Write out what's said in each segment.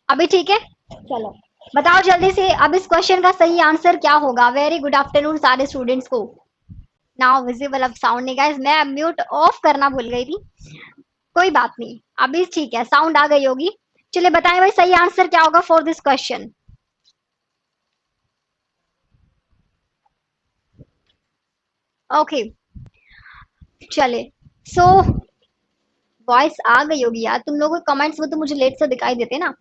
अभी ठीक है, चलो बताओ जल्दी से अब इस क्वेश्चन का सही आंसर क्या होगा। वेरी गुड आफ्टरनून सारे स्टूडेंट्स को। नाउ विजिबल अब साउंड नहीं गाइस, मैं म्यूट ऑफ करना भूल गई थी। कोई बात नहीं, अभी ठीक है, साउंड आ गई होगी। चलिए बताएं भाई सही आंसर क्या होगा फॉर दिस क्वेश्चन। ओके चले, सो वॉइस आ गई होगी यार, तुम लोगों के कमेंट्स में तो मुझे लेट से दिखाई देते ना।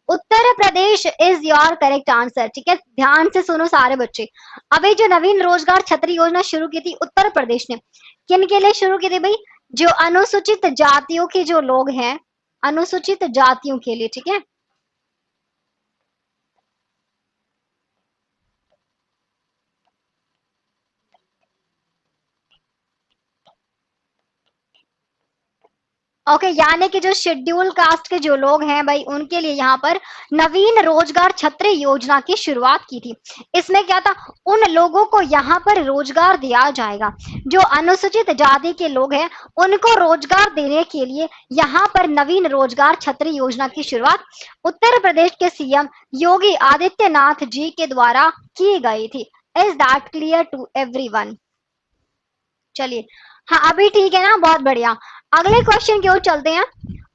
Uttar Pradesh is your correct answer. ठीक है, ध्यान से सुनो सारे बच्चे। अभी जो नवीन रोजगार छतरी योजना शुरू की थी उत्तर प्रदेश ने, किन के लिए शुरू की थी भाई? जो अनुसूचित जातियों के जो लोग हैं, अनुसूचित जातियों के लिए। ठीक है, ओके यानी कि जो शेड्यूल कास्ट के जो लोग हैं भाई उनके लिए यहाँ पर नवीन रोजगार छत्र योजना की शुरुआत की थी। इसमें क्या था, उन लोगों को यहाँ पर रोजगार दिया जाएगा। जो अनुसूचित जाति के लोग हैं उनको रोजगार देने के लिए यहाँ पर नवीन रोजगार छत्र योजना की शुरुआत उत्तर प्रदेश के सीएम योगी आदित्यनाथ जी के द्वारा की गई थी। Is that clear to everyone? चलिए, हाँ अभी ठीक है ना, बहुत बढ़िया। अगले क्वेश्चन की ओर चलते हैं।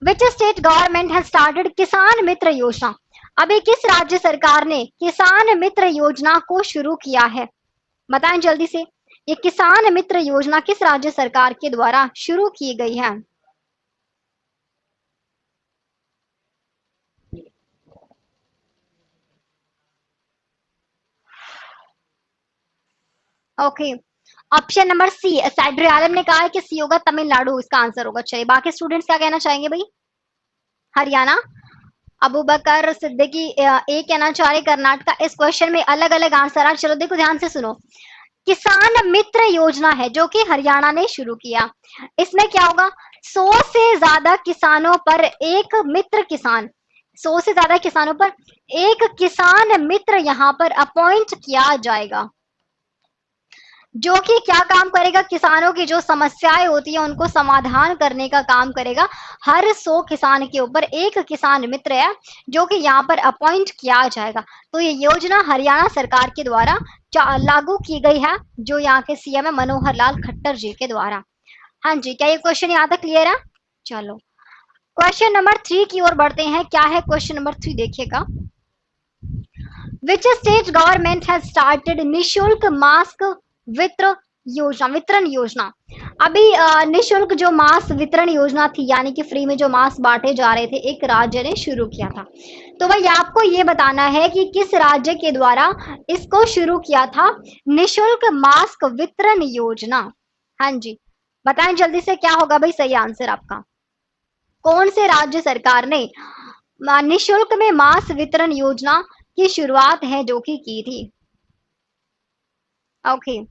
Which state government has started किसान मित्र योजना? अभी किस राज्य सरकार ने किसान मित्र योजना को शुरू किया है? बताएं जल्दी से, ये किसान मित्र योजना किस राज्य सरकार के द्वारा शुरू की गई है? ओके, ऑप्शन नंबर सी सैड्री आलम ने कहा है कि सी होगा तमिलनाडु, इसका आंसर होगा। चलिए बाकी स्टूडेंट्स क्या कहना चाहेंगे भाई? हरियाणा, अबू बकर सिद्दीकी ए कहना चाह रहे कर्नाटका। इस क्वेश्चन में अलग अलग आंसर आ। चलो देखो ध्यान से सुनो, किसान मित्र योजना है जो कि हरियाणा ने शुरू किया। इसमें क्या होगा, 100 से ज्यादा किसानों पर एक मित्र किसान, 100 से ज्यादा किसानों पर एक किसान मित्र यहाँ पर अपॉइंट किया जाएगा, जो कि क्या काम करेगा, किसानों की जो समस्याएं होती है उनको समाधान करने का काम करेगा। हर 100 किसान के ऊपर एक किसान मित्र है जो कि यहाँ पर अपॉइंट किया जाएगा। तो ये योजना हरियाणा सरकार के द्वारा लागू की गई है, जो यहाँ के सीएम है मनोहर लाल खट्टर जी के द्वारा। हाँ जी, क्या ये क्वेश्चन यहाँ तक क्लियर है? चलो क्वेश्चन नंबर 3 की ओर बढ़ते हैं। क्या है क्वेश्चन नंबर 3 देखिएगा। Which state government has started निशुल्क मास्क वितरण योजना? अभी निशुल्क जो मास्क वितरण योजना थी, यानी कि फ्री में जो मास्क बांटे जा रहे थे, एक राज्य ने शुरू किया था। तो भाई आपको ये बताना है कि किस राज्य के द्वारा इसको शुरू किया था, निशुल्क मास्क वितरण योजना। हाँ जी, बताएं जल्दी से क्या होगा भाई सही आंसर आपका। कौन से राज्य सरकार ने निशुल्क में मास्क वितरण योजना की शुरुआत है जो कि की थी? ओके,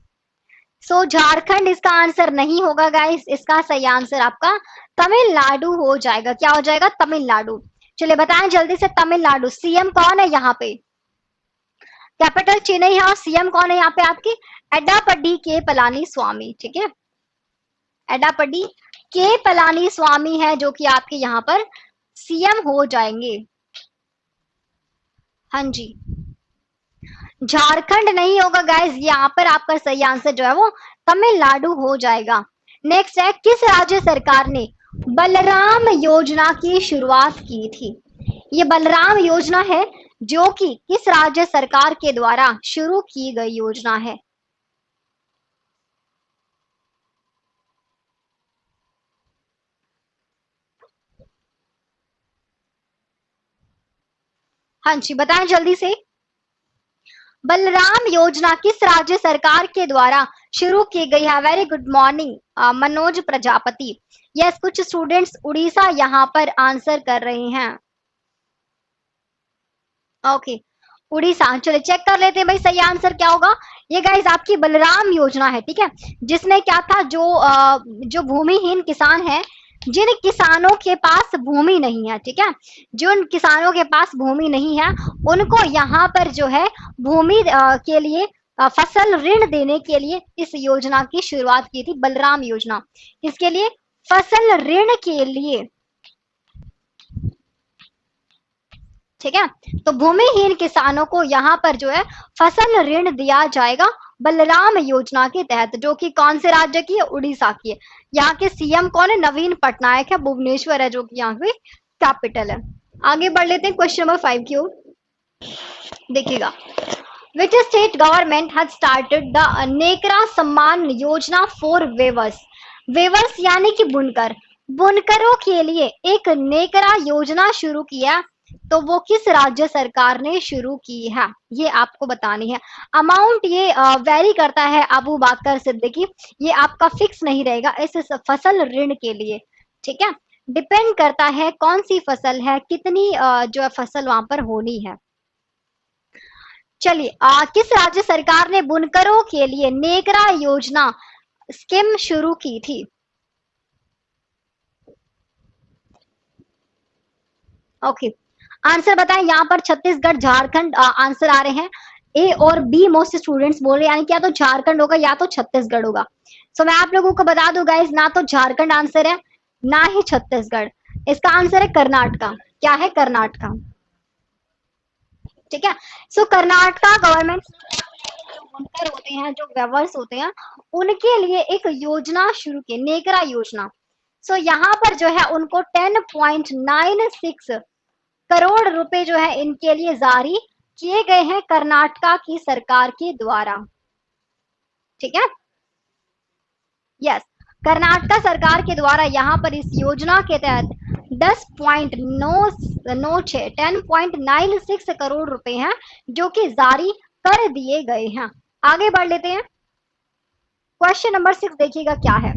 सो झारखंड इसका आंसर नहीं होगा गाइस, इसका सही आंसर आपका तमिलनाडु हो जाएगा। क्या हो जाएगा? तमिलनाडु। चलिए बताएं जल्दी से, तमिलनाडु सीएम कौन है यहाँ पे? कैपिटल चेन्नई है और सीएम कौन है यहाँ पे आपके? एडापड्डी के पलानी स्वामी। ठीक है, एडापड्डी के पलानी स्वामी है जो कि आपके यहाँ पर सीएम हो जाएंगे। हाँ जी, झारखंड नहीं होगा गाइस, यहाँ पर आपका सही आंसर जो है वो तमिलनाडु हो जाएगा। नेक्स्ट है, किस राज्य सरकार ने बलराम योजना की शुरुआत की थी? ये बलराम योजना है जो कि किस राज्य सरकार के द्वारा शुरू की गई योजना है? हाँ जी, बताएं जल्दी से। बलराम योजना किस राज्य सरकार के द्वारा शुरू की गई है? Very good morning Manoj Prajapati. Yes, कुछ स्टूडेंट्स उड़ीसा यहाँ पर आंसर कर रहे हैं। ओके, उड़ीसा। चलिए चेक कर लेते हैं भाई सही आंसर क्या होगा। ये गाइस आपकी बलराम योजना है। ठीक है, जिसमें क्या था, जो भूमिहीन किसान है, जिन किसानों के पास भूमि नहीं है, ठीक है, जिन किसानों के पास भूमि नहीं है उनको यहाँ पर जो है भूमि के लिए फसल ऋण देने के लिए इस योजना की शुरुआत की थी, बलराम योजना। इसके लिए फसल ऋण के लिए ठीक है। तो भूमिहीन किसानों को यहाँ पर जो है फसल ऋण दिया जाएगा बलराम योजना के तहत, जो कि कौन से राज्य की है, उड़ीसा की है। यहाँ के सीएम कौन है, नवीन पटनायक है, भुवनेश्वर है जो कि यहाँ की कैपिटल है। आगे बढ़ लेते हैं क्वेश्चन नंबर 5 की ओर। देखिएगा, which state government has started the Nekra Samman Yojana for weavers? weavers यानी कि बुनकर, बुनकरों के लिए एक नेकरा योजना शुरू किया, तो वो किस राज्य सरकार ने शुरू की है, ये आपको बतानी है। अमाउंट ये वेरी करता है अबू बकर सिद्दीकी, ये आपका फिक्स नहीं रहेगा इस फसल ऋण के लिए, ठीक है। डिपेंड करता है कौन सी फसल है, कितनी जो है फसल वहां पर होनी है। चलिए, किस राज्य सरकार ने बुनकरों के लिए नेकरा योजना स्कीम शुरू की थी? ओके, आंसर बताएं। यहाँ पर छत्तीसगढ़, झारखंड आंसर आ रहे हैं। ए और बी मोस्ट स्टूडेंट्स बोल रहे हैं, यानी कि या तो झारखंड होगा या तो छत्तीसगढ़ होगा। सो मैं आप लोगों को बता दूं गाइज, ना तो झारखंड आंसर है ना ही छत्तीसगढ़, इसका आंसर है कर्नाटका। क्या है? कर्नाटका, ठीक है। सो कर्नाटका गवर्नमेंट जो बुनकर होते हैं, जो वेवर्स होते हैं, उनके लिए एक योजना शुरू की, नेकरा योजना। सो यहाँ पर जो है उनको 10.96 करोड़ रुपए जो है इनके लिए जारी किए गए हैं कर्नाटका की सरकार के द्वारा, ठीक है। यस, कर्नाटका सरकार के द्वारा यहाँ पर इस योजना के तहत 10.96 करोड़ रुपए हैं जो कि जारी कर दिए गए हैं। आगे बढ़ लेते हैं, क्वेश्चन नंबर 6 देखिएगा क्या है।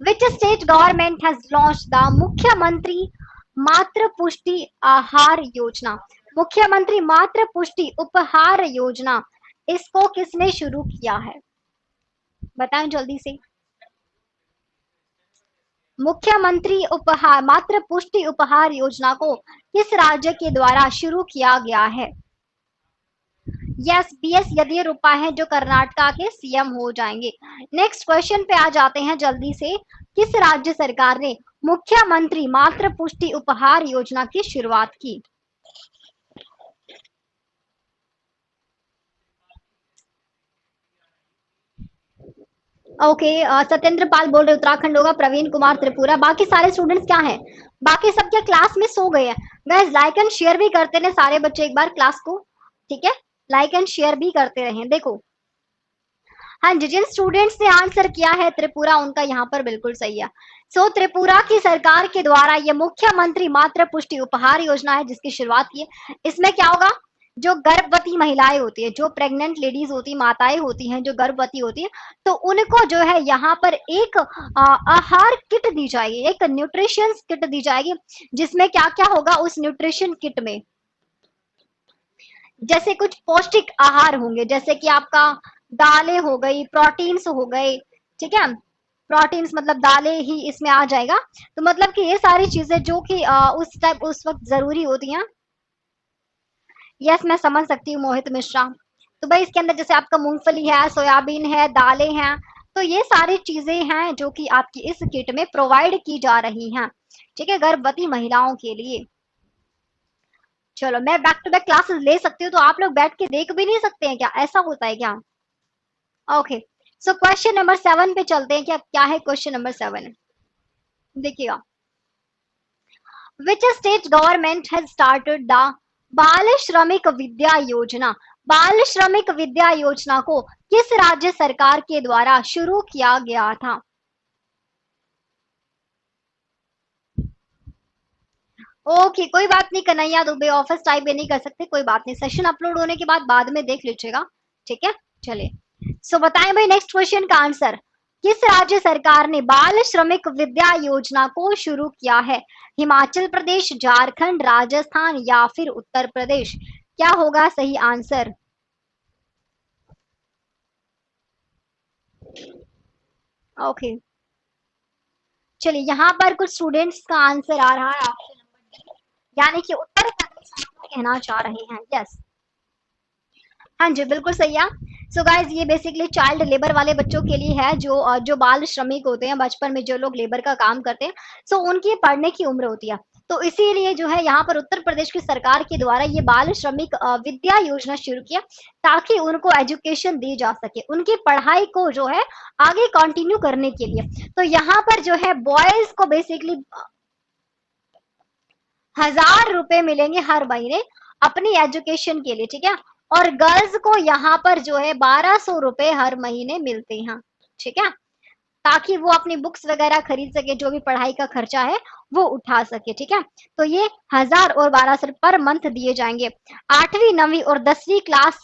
Which state government has launch the मुख्यमंत्री मातृ पुष्टि आहार योजना? मुख्यमंत्री मातृ पुष्टि उपहार योजना, इसको किसने शुरू किया है? बताएं जल्दी से। मुख्यमंत्री उपहार मातृ पुष्टि उपहार योजना को किस राज्य के द्वारा शुरू किया गया है? यस, बीएस येदियुरप्पा है जो कर्नाटका के सीएम हो जाएंगे। नेक्स्ट क्वेश्चन पे आ जाते हैं जल्दी से। किस राज्य सरकार ने मुख्यमंत्री मातृ पुष्टि उपहार योजना की शुरुआत की? ओके, सत्येंद्र पाल बोल रहे उत्तराखंड होगा, प्रवीण कुमार त्रिपुरा। बाकी सारे स्टूडेंट्स क्या हैं? बाकी सब क्या क्लास में सो गए हैं? गाइस लाइक एंड शेयर भी करते रहे सारे बच्चे एक बार क्लास को, ठीक है। लाइक एंड शेयर भी करते रहे। देखो, हाँ जी, जिन स्टूडेंट्स ने आंसर किया है त्रिपुरा, उनका यहाँ पर बिल्कुल सही है। सो त्रिपुरा की सरकार के द्वारा ये मुख्यमंत्री मातृ पुष्टि उपहार योजना है जिसकी शुरुआत की है। इसमें क्या होगा, जो गर्भवती महिलाएं होती है, जो प्रेग्नेंट लेडीज होती, माताएं होती हैं जो गर्भवती होती है, तो उनको जो है यहाँ पर एक आहार किट दी जाएगी, एक न्यूट्रिशन किट दी जाएगी, जिसमें क्या क्या होगा उस न्यूट्रिशन किट में। जैसे कुछ पौष्टिक आहार होंगे, जैसे कि आपका दालें हो गई, प्रोटीन्स हो गए, ठीक है। प्रोटीन्स मतलब दालें ही इसमें आ जाएगा। तो मतलब कि ये सारी चीजें जो कि उस वक्त जरूरी होती हैं। यस, मैं समझ सकती हूँ मोहित मिश्रा। तो भाई इसके अंदर जैसे आपका मूंगफली है, सोयाबीन है, दालें हैं, तो ये सारी चीजें हैं जो कि आपकी इस किट में प्रोवाइड की जा रही हैं, ठीक है, गर्भवती महिलाओं के लिए। चलो, मैं बैक टू बैक क्लासेस ले सकती हूँ, तो आप लोग बैठ के देख भी नहीं सकते हैं क्या? ऐसा होता है क्या? ओके, सो क्वेश्चन नंबर 7 पे चलते हैं। क्या है क्वेश्चन नंबर 7? देखिएगा, which state government has started the बाल श्रमिक विद्या योजना? बाल श्रमिक विद्या योजना को किस राज्य सरकार के द्वारा शुरू किया गया था? ओके, कोई बात नहीं कन्हैया दुबे, ऑफिस टाइप नहीं कर सकते, कोई बात नहीं, सेशन अपलोड होने के बाद में देख लीजिएगा, ठीक है। चलिए, सो बताएं भाई नेक्स्ट क्वेश्चन का आंसर। किस राज्य सरकार ने बाल श्रमिक विद्या योजना को शुरू किया है? हिमाचल प्रदेश, झारखंड, राजस्थान या फिर उत्तर प्रदेश? क्या होगा सही आंसर? ओके, चलिए, यहाँ पर कुछ स्टूडेंट्स का आंसर आ रहा है ऑप्शन नंबर डी, यानी कि उत्तर प्रदेश कहना चाह रहे हैं। यस, हाँ जी, बिल्कुल सही है। सो गाइज, ये बेसिकली चाइल्ड लेबर वाले बच्चों के लिए है, जो बाल श्रमिक होते हैं, बचपन में जो लोग लेबर का काम करते हैं, सो उनकी पढ़ने की उम्र होती है। तो इसीलिए जो है यहाँ पर उत्तर प्रदेश की सरकार के द्वारा ये बाल श्रमिक विद्या योजना शुरू किया, ताकि उनको एजुकेशन दी जा सके, उनकी पढ़ाई को जो है आगे कंटिन्यू करने के लिए। तो यहाँ पर जो है बॉयज को बेसिकली 1,000 रुपए मिलेंगे हर महीने अपनी एजुकेशन के लिए, ठीक है। और गर्ल्स को यहाँ पर जो है 1,200 रुपए हर महीने मिलते हैं, ठीक है, ताकि वो अपनी बुक्स वगैरह खरीद सके, जो भी पढ़ाई का खर्चा है वो उठा सके, ठीक है। तो ये 1,000 और 1,200 पर मंथ दिए जाएंगे। 8वीं 9वीं और 10वीं क्लास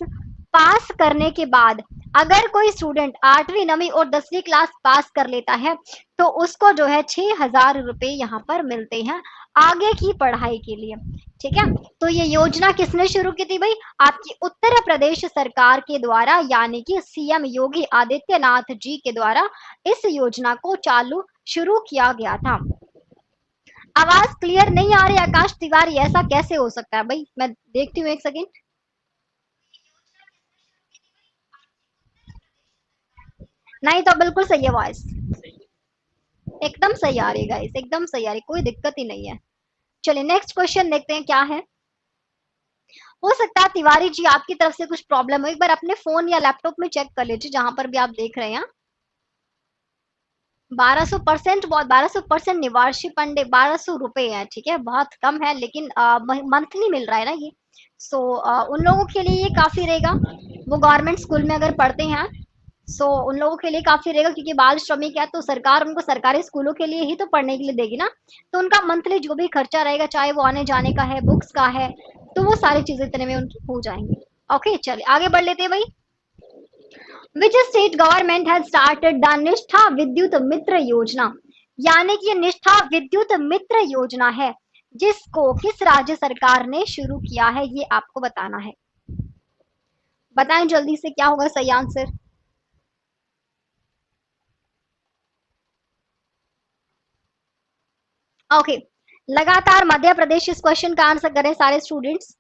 पास करने के बाद अगर कोई स्टूडेंट 8वीं 9वीं और 10वीं क्लास पास कर लेता है तो उसको जो है 6,000 रुपए यहाँ पर मिलते हैं आगे की पढ़ाई के लिए, ठीक है। तो ये योजना किसने शुरू की थी भाई? आपकी उत्तर प्रदेश सरकार के द्वारा, यानी कि सीएम योगी आदित्यनाथ जी के द्वारा इस योजना को शुरू किया गया था। आवाज क्लियर नहीं आ रही आकाश तिवारी, ऐसा कैसे हो सकता है भाई? मैं देखती हूँ एक सेकेंड। नहीं तो बिल्कुल सही है वॉइस, एकदम सही आ रही है गाइस, एकदम सही आ रही, कोई दिक्कत ही नहीं है। चलिए नेक्स्ट क्वेश्चन देखते हैं क्या है। हो सकता है तिवारी जी आपकी तरफ से कुछ प्रॉब्लम हो, एक बार अपने फोन या लैपटॉप में चेक कर लीजिए जहां पर भी आप देख रहे हैं। 1200% बहुत, 1200% निवार्षी पांडे 1,200 रुपए है, ठीक है, बहुत कम है, लेकिन मंथली मिल रहा है ना ये। सो उन लोगों के लिए ये काफी रहेगा, वो गवर्नमेंट स्कूल में अगर पढ़ते हैं। सो उन लोगों के लिए काफी रहेगा, क्योंकि बाल श्रमिक है तो सरकार उनको सरकारी स्कूलों के लिए ही तो पढ़ने के लिए देगी ना। तो उनका मंथली जो भी खर्चा रहेगा, चाहे वो आने जाने का है, बुक्स का है, तो वो सारी चीजें इतने में उनकी हो जाएंगी। ओके चलिए आगे बढ़ लेते हैं भाई। Which state government has started the निष्ठा विद्युत मित्र योजना, यानी कि ये निष्ठा विद्युत मित्र योजना है जिसको किस राज्य सरकार ने शुरू किया है, ये आपको बताना है। बताएं जल्दी से क्या होगा सही आंसर। ओके लगातार मध्य प्रदेश इस क्वेश्चन का आंसर करें सारे स्टूडेंट्स।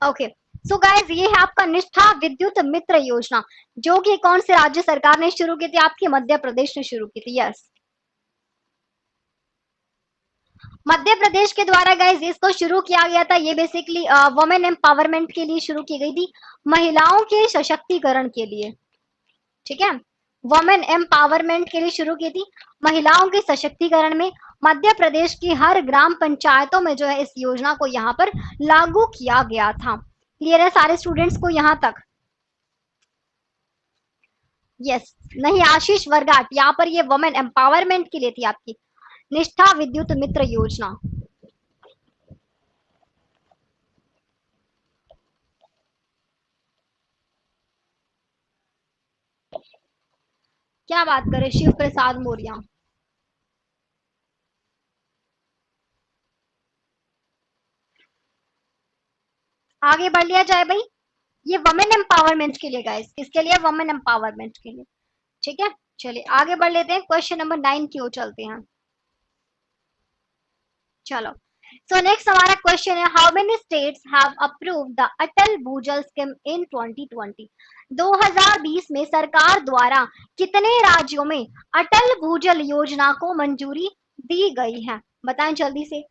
ओके सो गाइस ये है आपका निष्ठा विद्युत मित्र योजना, जो कि कौन से राज्य सरकार ने शुरू की थी? आपकी मध्य प्रदेश ने शुरू की थी। यस मध्य प्रदेश के द्वारा गाइस इसको शुरू किया गया था। ये बेसिकली वुमेन एम्पावरमेंट के लिए शुरू की गई थी, महिलाओं के सशक्तिकरण के लिए, ठीक है। वुमेन एम्पावरमेंट के लिए शुरू की थी, महिलाओं के सशक्तिकरण में मध्य प्रदेश की हर ग्राम पंचायतों में जो है इस योजना को यहाँ पर लागू किया गया था। क्लियर है सारे स्टूडेंट्स को यहाँ तक? यस नहीं आशीष वर्गाट, यहाँ पर ये वुमेन एम्पावरमेंट के लिए थी आपकी निष्ठा विद्युत मित्र योजना। क्या बात करें शिव प्रसाद मौर्य। आगे बढ़ लिया जाए भाई। ये वुमेन एम्पावरमेंट के लिए गाइस, किसके लिए? वुमेन एम्पावरमेंट के लिए, ठीक है। चलिए आगे बढ़ लेते हैं, क्वेश्चन नंबर 9 की ओर चलते हैं। चलो सो नेक्स्ट हमारा क्वेश्चन है, how many states have approved the Atal Bhujal scheme इन 2020? 2020 में सरकार द्वारा कितने राज्यों में अटल भूजल योजना को मंजूरी दी गई है? बताएं जल्दी से,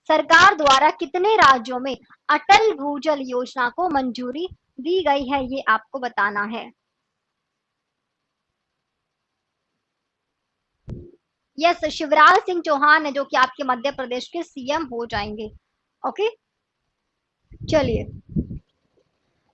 सरकार द्वारा कितने राज्यों में अटल भूजल योजना को मंजूरी दी गई है, ये आपको बताना है। यस शिवराज सिंह चौहान है जो कि आपके मध्य प्रदेश के सीएम हो जाएंगे। ओके चलिए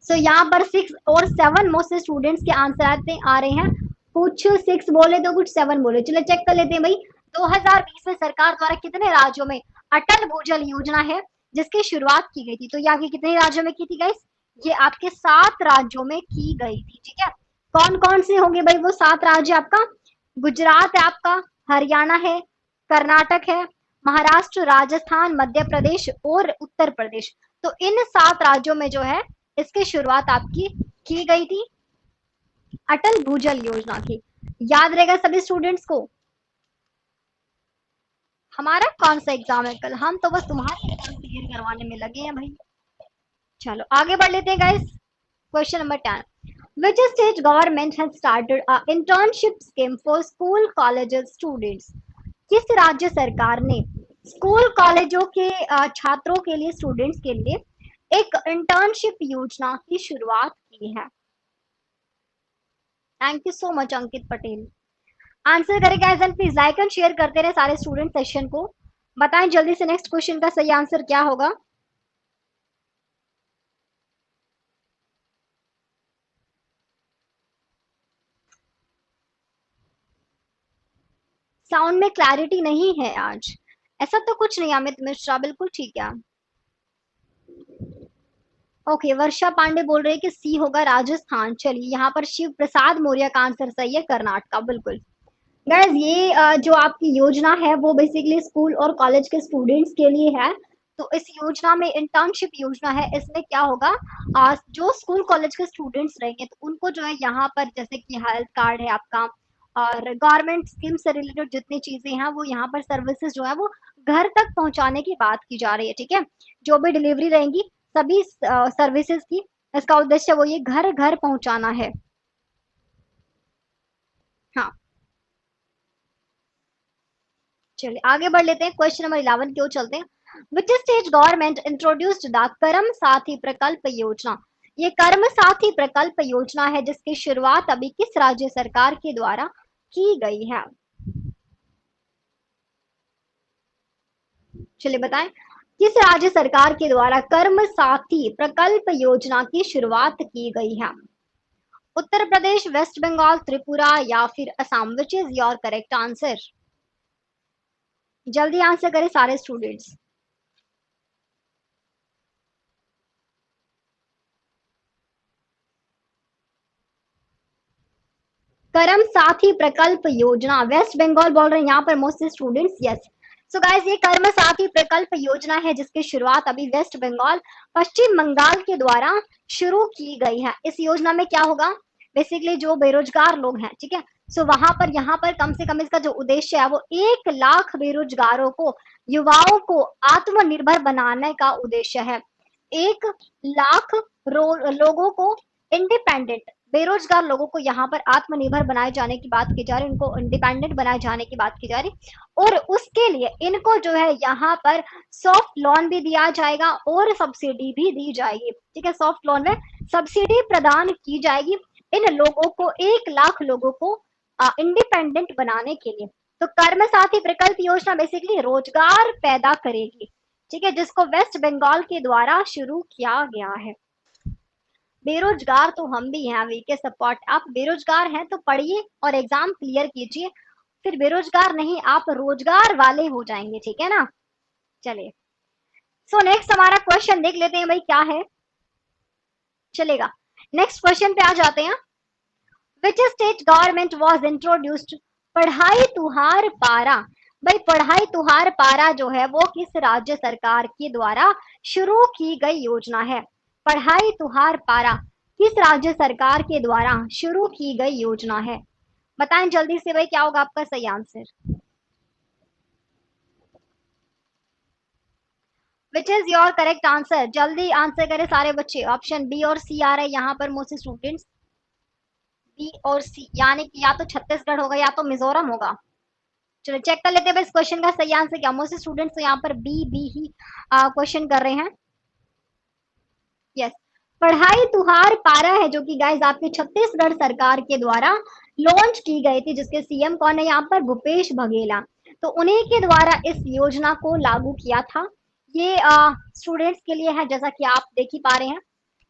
सो यहाँ पर 6 और 7 मोस्ट स्टूडेंट्स के आंसर आ रहे हैं, कुछ 6 बोले तो कुछ 7 बोले। चलो चेक कर लेते हैं भाई। 2020 में सरकार द्वारा कितने राज्यों में अटल भूजल योजना है जिसकी शुरुआत की गई थी? तो यहाँ के कितने राज्यों में की थी गाइस? ये आपके 7 राज्यों में की गई थी, ठीक है। कौन कौन से होंगे भाई वो 7 राज्य? आपका गुजरात है, आपका हरियाणा है, कर्नाटक है, महाराष्ट्र, राजस्थान, मध्य प्रदेश और उत्तर प्रदेश। तो इन 7 राज्यों में जो है इसकी शुरुआत आपकी की गई थी अटल भूजल योजना की। याद रहेगा सभी स्टूडेंट्स को? हमारा कौन सा एग्जाम है कल? हम तो बस तुम्हारे एग्जाम क्लियर करवाने में लगे हैं भाई। चलो आगे बढ़ लेते हैं guys. Question number 10, which state government has started a internship scheme for school colleges students? किस राज्य सरकार ने स्कूल कॉलेजों के छात्रों के लिए, स्टूडेंट्स के लिए एक इंटर्नशिप योजना की शुरुआत की है? Thank you so much Ankit Patel. Answer करें guys, and please like and share करते रहे सारे स्टूडेंट सेशन को। बताएं जल्दी से नेक्स्ट क्वेश्चन का सही आंसर क्या होगा। साउंड में क्लैरिटी नहीं है आज। ऐसा तो कुछ नहीं अमित मिश्रा, बिल्कुल ठीक है। ओके, वर्षा पांडे बोल रहे हैं कि सी होगा राजस्थान। चलिए, यहाँ पर शिव प्रसाद मौर्य का आंसर सही है, कर्नाटका, बिल्कुल। गाइस ये जो आपकी योजना है वो बेसिकली स्कूल और कॉलेज के स्टूडेंट्स के लिए है। तो इस योजना में इंटर्नशिप योजना है, इसमें क्या होगा, जो स्कूल कॉलेज के स्टूडेंट्स रहेंगे तो उनको जो है यहाँ पर जैसे कि हेल्थ कार्ड है आपका, और गवर्नमेंट स्कीम से रिलेटेड जितनी चीजें हैं वो यहाँ पर सर्विसेज जो है वो घर तक पहुंचाने की बात की जा रही है। ठीक है, जो भी डिलीवरी रहेंगी सभी सर्विसेज की, इसका उद्देश्य वो ये घर घर पहुंचाना है। हाँ, चलिए आगे बढ़ लेते हैं, क्वेश्चन नंबर 11 की ओर चलते हैं। Which state government introduced the कर्म साथी प्रकल्प योजना? ये कर्म साथी प्रकल्प योजना है जिसकी शुरुआत अभी किस राज्य सरकार के द्वारा की गई है? चलिए बताएं, किस राज्य सरकार के द्वारा कर्म साथी प्रकल्प योजना की शुरुआत की गई है? उत्तर प्रदेश, वेस्ट बंगाल, त्रिपुरा या फिर Assam? Which is your correct answer? जल्दी आंसर करें सारे स्टूडेंट्स। कर्म साथी प्रकल्प योजना, वेस्ट बंगाल बोल रहे हैं यहाँ पर most students. Yes, so guys ये कर्म साथी प्रकल्प योजना है जिसकी शुरुआत अभी वेस्ट बंगाल, पश्चिम बंगाल के द्वारा शुरू की गई है। इस योजना में क्या होगा, बेसिकली जो बेरोजगार लोग हैं, ठीक है, सो वहां पर यहाँ पर कम से कम इसका जो उद्देश्य है वो 1 लाख बेरोजगारों को, युवाओं को आत्मनिर्भर बनाने का उद्देश्य है। 1 लाख लोगों को, इंडिपेंडेंट बेरोजगार लोगों को यहाँ पर आत्मनिर्भर बनाए जाने की बात की जा रही है, उनको इंडिपेंडेंट बनाए जाने की बात की जा रही, और उसके लिए इनको जो है यहाँ पर सॉफ्ट लोन भी दिया जाएगा और सब्सिडी भी दी जाएगी। ठीक है, सॉफ्ट लोन में सब्सिडी प्रदान की जाएगी इन लोगों को, 1 लाख लोगों को इंडिपेंडेंट बनाने के लिए। तो कर्म साथी प्रकल्प योजना बेसिकली रोजगार पैदा करेगी, ठीक है, जिसको वेस्ट बंगाल के द्वारा शुरू किया गया है। बेरोजगार तो हम भी हैं, वी के सपोर्ट। आप बेरोजगार हैं तो पढ़िए और एग्जाम क्लियर कीजिए, फिर बेरोजगार नहीं आप रोजगार वाले हो जाएंगे, ठीक है ना। चलिए, सो नेक्स्ट हमारा क्वेश्चन देख लेते हैं भाई क्या है, चलेगा। नेक्स्ट क्वेश्चन पे आ जाते हैं। Which state government was introduced पढ़ाई तुहार पारा? भाई पढ़ाई तुहार पारा जो है वो किस राज्य सरकार के द्वारा शुरू की गई योजना है? पढ़ाई तुहार पारा किस राज्य सरकार के द्वारा शुरू की गई योजना है? बताएं जल्दी से भाई क्या होगा आपका सही answer. Which is your correct answer? जल्दी आंसर करें सारे बच्चे। ऑप्शन बी और सी आ रहे हैं यहाँ पर मोस्ट स्टूडेंट्स, बी और सी, यानी कि या तो छत्तीसगढ़ होगा या तो मिजोरम होगा। चलो चेक कर लेते हैं इस क्वेश्चन का सही आंसर क्या। मोस्ट स्टूडेंट्स तो यहाँ पर बी बी ही क्वेश्चन कर रहे हैं। यस, पढ़ाई तुहार पारा है जो कि गाइस आपके छत्तीसगढ़ सरकार के द्वारा लॉन्च की गई थी, जिसके सीएम कौन है यहाँ पर, भूपेश बघेला। तो उन्हीं के द्वारा इस योजना को लागू किया था। ये स्टूडेंट्स के लिए है, जैसा कि आप देख ही पा रहे हैं,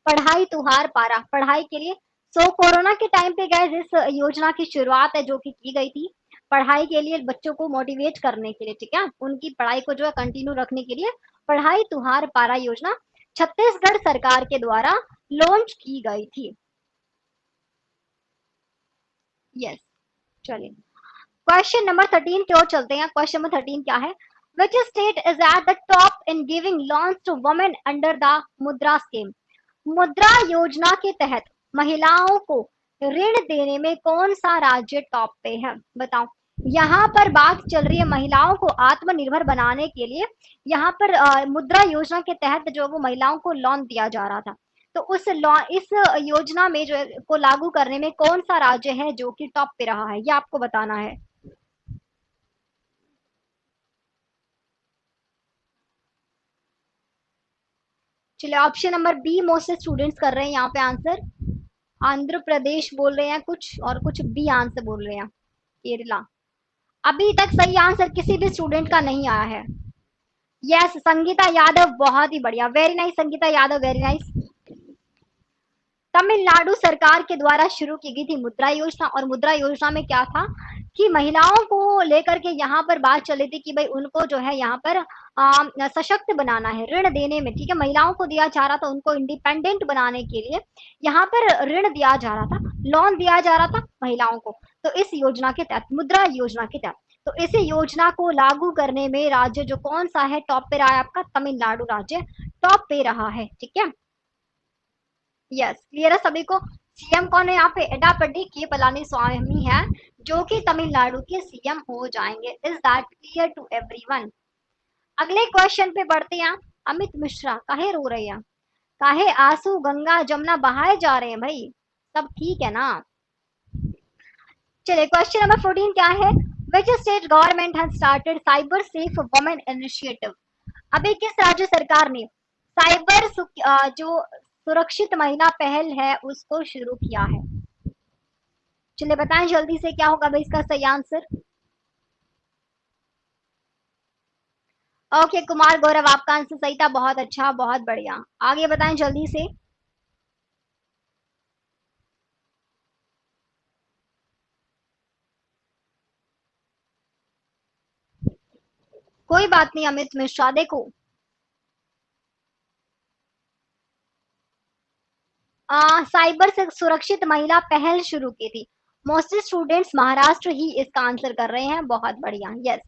पढ़ाई तुहार पारा पढ़ाई के लिए। सो कोरोना के टाइम पे गाइस इस योजना की शुरुआत है जो कि की गई थी पढ़ाई के लिए, बच्चों को मोटिवेट करने के लिए, ठीक है, उनकी पढ़ाई को जो है कंटिन्यू रखने के लिए पढ़ाई तुहार पारा योजना छत्तीसगढ़ सरकार के द्वारा लॉन्च की गई थी। यस, चलिए क्वेश्चन नंबर 13 की ओर चलते हैं। क्वेश्चन नंबर 13 क्या है? Which state is at the top in giving loans to women under the Mudra scheme? Mudra Yojana के तहत महिलाओं को ऋण देने में कौन सा राज्य टॉप पे है? बताओ। यहाँ पर बात चल रही है महिलाओं को आत्मनिर्भर बनाने के लिए, यहाँ पर मुद्रा योजना के तहत जो वो महिलाओं को लोन दिया जा रहा था, तो इस योजना में जो को लागू करने में कौन सा राज्य है जो कि टॉप पे रहा है, ये आपको बताना है। चलिए option number be most students कर रहे हैं यहाँ पे आंसर। आंध्र प्रदेश बोल रहे हैं कुछ, और कुछ बी आंसर बोल रहे हैं केरला। अभी तक सही आंसर किसी भी स्टूडेंट का नहीं आया है। यस संगीता यादव, बहुत ही बढ़िया, very nice Sangeeta Yadav, very nice. Tamil Nadu सरकार के द्वारा शुरू की गई थी मुद्रा योजना, और मुद्रा योजना में क्या था कि महिलाओं को लेकर के यहाँ पर बात चली थी कि भाई उनको जो है यहाँ पर सशक्त बनाना है ऋण देने में, ठीक है, महिलाओं को दिया जा रहा था, उनको इंडिपेंडेंट बनाने के लिए यहाँ पर ऋण दिया जा रहा था, लोन दिया जा रहा था महिलाओं को। तो इस योजना के तहत, मुद्रा योजना के तहत, तो इस योजना को लागू करने में राज्य जो कौन सा है टॉप पे रहा है आपका, तमिलनाडु राज्य टॉप पे रहा है, ठीक है। यस क्लियर है सभी को। सीएम कौन है यहाँ पे, एडापड्डी के पलानी स्वामी है, जो कि तमिलनाडु के सीएम हो जाएंगे। Is that clear to everyone? अगले क्वेश्चन पे बढ़ते हैं। अमित मिश्रा काहे रो रहे हैं, काहे आंसू गंगा जमुना बहाए जा रहे हैं भाई, सब ठीक है ना? चलिए क्वेश्चन नंबर 14 क्या है, which state government has started cyber safe women initiative? अभी किस राज्य सरकार ने साइबर जो सुरक्षित महिला पहल है उसको शुरू किया है? चलिए बताएं जल्दी से क्या होगा भाई इसका सही आंसर। ओके कुमार गौरव आपका आंसर सही था, बहुत अच्छा, बहुत बढ़िया। आगे बताएं जल्दी से। कोई बात नहीं अमित मिश्रा, देखो साइबर से सुरक्षित महिला पहल शुरू की थी। मोस्टली स्टूडेंट्स महाराष्ट्र ही इसका आंसर कर रहे हैं, बहुत बढ़िया। यस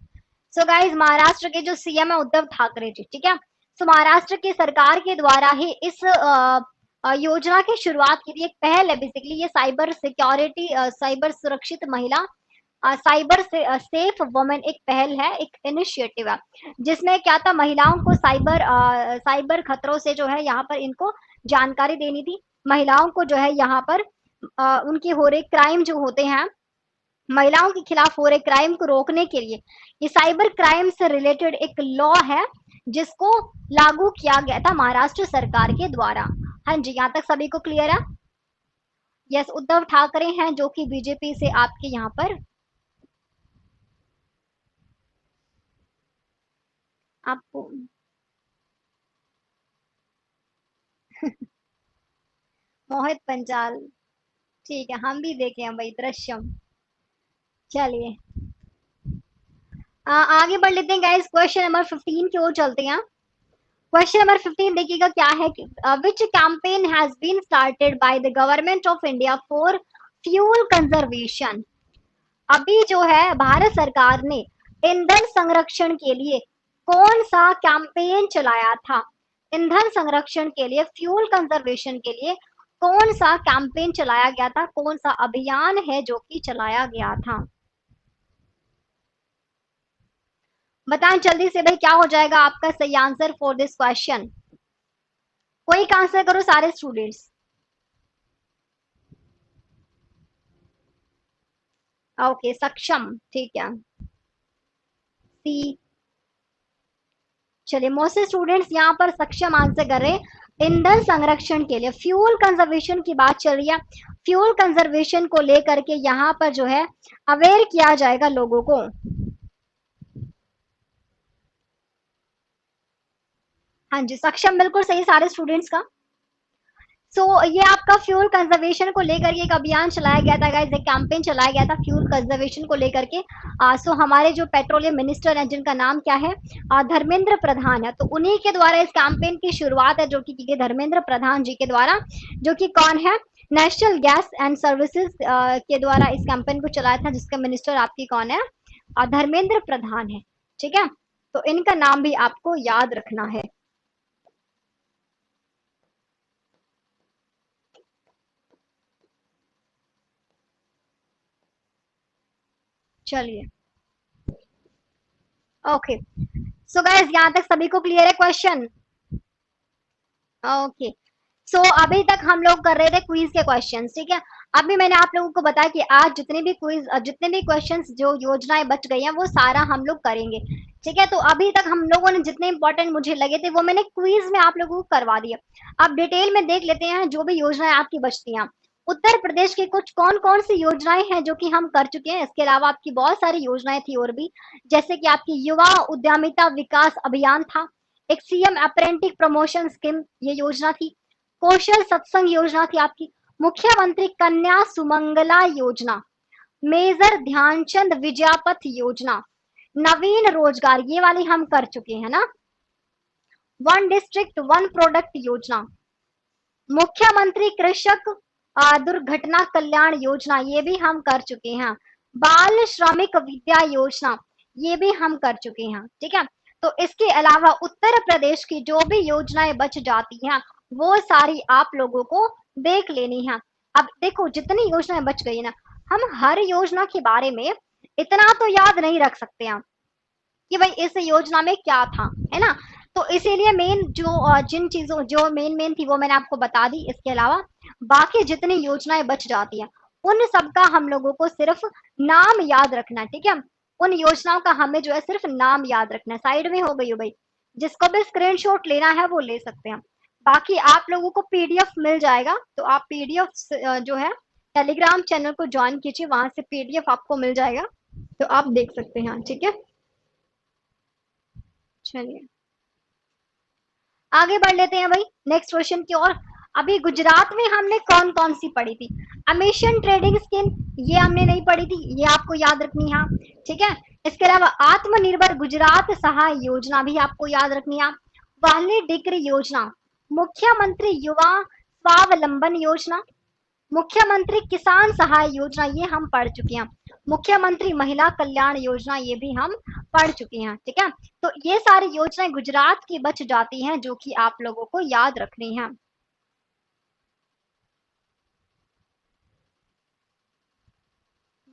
सो गाइज महाराष्ट्र के जो सीएम है उद्धव ठाकरे जी, ठीक है। सो महाराष्ट्र की सरकार के द्वारा ही इस योजना की शुरुआत की थी, एक पहल है बेसिकली ये साइबर सिक्योरिटी, साइबर सुरक्षित महिला, साइबर से सेफ वुमेन एक पहल है, एक इनिशिएटिव है, जिसमें क्या था महिलाओं को साइबर खतरों से जो है यहाँ पर इनको जानकारी देनी थी। महिलाओं को जो है यहाँ पर उनकी हो रहे क्राइम जो होते हैं, महिलाओं के खिलाफ हो रहे क्राइम को रोकने के लिए ये साइबर क्राइम से रिलेटेड एक लॉ है जिसको लागू किया गया था महाराष्ट्र सरकार के द्वारा। हाँ जी यहाँ तक सभी को क्लियर है। यस उद्धव ठाकरे हैं जो कि बीजेपी से आपके यहाँ पर आपको मोहित पंचाल, ठीक है हम भी देखे हैं भाई दृश्यम। चलिए आगे बढ़ लेते हैं गाइस, क्वेश्चन नंबर 15 की ओर चलते हैं। क्वेश्चन नंबर 15 देखिएगा क्या है, which campaign has been started by the government of India for fuel conservation? अभी जो है भारत सरकार ने ईंधन संरक्षण के लिए कौन सा कैंपेन चलाया था? ईंधन संरक्षण के लिए, फ्यूल कंजर्वेशन के लिए कौन सा कैंपेन चलाया गया था, कौन सा अभियान है जो कि चलाया गया था? बताएं जल्दी से भाई क्या हो जाएगा आपका सही आंसर फॉर दिस क्वेश्चन। कोई आंसर करो सारे स्टूडेंट्स। ओके सक्षम, ठीक है सी। चलिए मोस्ट स्टूडेंट्स यहाँ पर सक्षम आंसर कर रहे हैं। ईंधन संरक्षण के लिए फ्यूल कंजर्वेशन की बात चल रही है, फ्यूल कंजर्वेशन को लेकर के यहाँ पर जो है अवेयर किया जाएगा लोगों को। हाँ जी सक्षम बिल्कुल सही सारे स्टूडेंट्स का। सो ये आपका फ्यूल कंजर्वेशन को लेकर के एक अभियान चलाया गया था गाइस, एक कैंपेन चलाया गया था फ्यूल कंजर्वेशन को लेकर के। सो हमारे जो पेट्रोलियम मिनिस्टर हैं जिनका नाम क्या है, धर्मेंद्र प्रधान है, तो उन्हीं के द्वारा इस कैंपेन की शुरुआत है जो कि की गई धर्मेंद्र प्रधान जी के द्वारा, जो कि कौन है, नेशनल गैस एंड सर्विसेज के द्वारा इस कैंपेन को चलाया था, जिसका मिनिस्टर आपकी कौन है, धर्मेंद्र प्रधान है, ठीक है। तो इनका नाम भी आपको याद रखना है। चलिए ओके सो गाइस यहाँ तक सभी को क्लियर है क्वेश्चन? ओके अभी तक हम लोग कर रहे थे क्विज के क्वेश्चंस, ठीक है। अभी मैंने आप लोगों को बताया कि आज जितने भी क्वेश्चंस जो योजनाएं बच गई हैं वो सारा हम लोग करेंगे, ठीक है। तो अभी तक हम लोगों ने जितने इंपॉर्टेंट मुझे लगे थे वो मैंने क्विज में आप लोगों को करवा दिया। अब डिटेल में देख लेते हैं जो भी योजनाएं आपकी बचती हैं। उत्तर प्रदेश की कुछ कौन कौन सी योजनाएं हैं जो कि हम कर चुके हैं, इसके अलावा आपकी बहुत सारी योजनाएं थी और भी, जैसे कि आपकी युवा उद्यमिता विकास अभियान था, एक सीएम अप्रेंटिस प्रमोशन स्कीम ये योजना थी, कौशल सत्संग योजना थी आपकी, मुख्यमंत्री कन्या सुमंगला योजना, मेजर ध्यानचंद विद्यापथ योजना, नवीन रोजगार ये वाली हम कर चुके हैं ना, वन डिस्ट्रिक्ट वन प्रोडक्ट योजना, मुख्यमंत्री कृषक दुर्घटना कल्याण योजना ये भी हम कर चुके हैं, बाल श्रमिक विद्या योजना ये भी हम कर चुके हैं, ठीक है। तो इसके अलावा उत्तर प्रदेश की जो भी योजनाएं बच जाती हैं वो सारी आप लोगों को देख लेनी है। अब देखो जितनी योजनाएं बच गई ना, हम हर योजना के बारे में इतना तो याद नहीं रख सकते हैं कि भाई इस योजना में क्या था, है ना। तो इसीलिए मेन जिन चीजों जो मेन मेन थी वो मैंने आपको बता दी। इसके अलावा बाकी जितनी योजनाएं बच जाती हैं उन सबका हम लोगों को सिर्फ नाम याद रखना है, ठीक है। उन योजनाओं का हमें जो है सिर्फ नाम याद रखना है। साइड में हो गई हो भाई, जिसको भी स्क्रीनशॉट लेना है वो ले सकते हैं। बाकी आप लोगों को पीडीएफ मिल जाएगा, तो आप पीडीएफ जो है टेलीग्राम चैनल को ज्वाइन कीजिए, वहां से पीडीएफ आपको मिल जाएगा, तो आप देख सकते हैं, ठीक है। चलिए आगे बढ़ लेते हैं भाई नेक्स्ट क्वेश्चन की ओर। अभी गुजरात में हमने कौन कौन सी पढ़ी थी, एमिशन ट्रेडिंग स्कीम ये हमने नहीं पढ़ी थी, ये आपको याद रखनी है, ठीक है। इसके अलावा आत्मनिर्भर गुजरात सहाय योजना भी आपको याद रखनी है, पहली डिग्री योजना, मुख्यमंत्री युवा स्वावलंबन योजना, मुख्यमंत्री किसान सहाय योजना ये हम पढ़ चुके हैं, मुख्यमंत्री महिला कल्याण योजना ये भी हम पढ़ चुके हैं, ठीक है। तो ये सारी योजनाएं गुजरात की बच जाती हैं जो कि आप लोगों को याद रखनी है।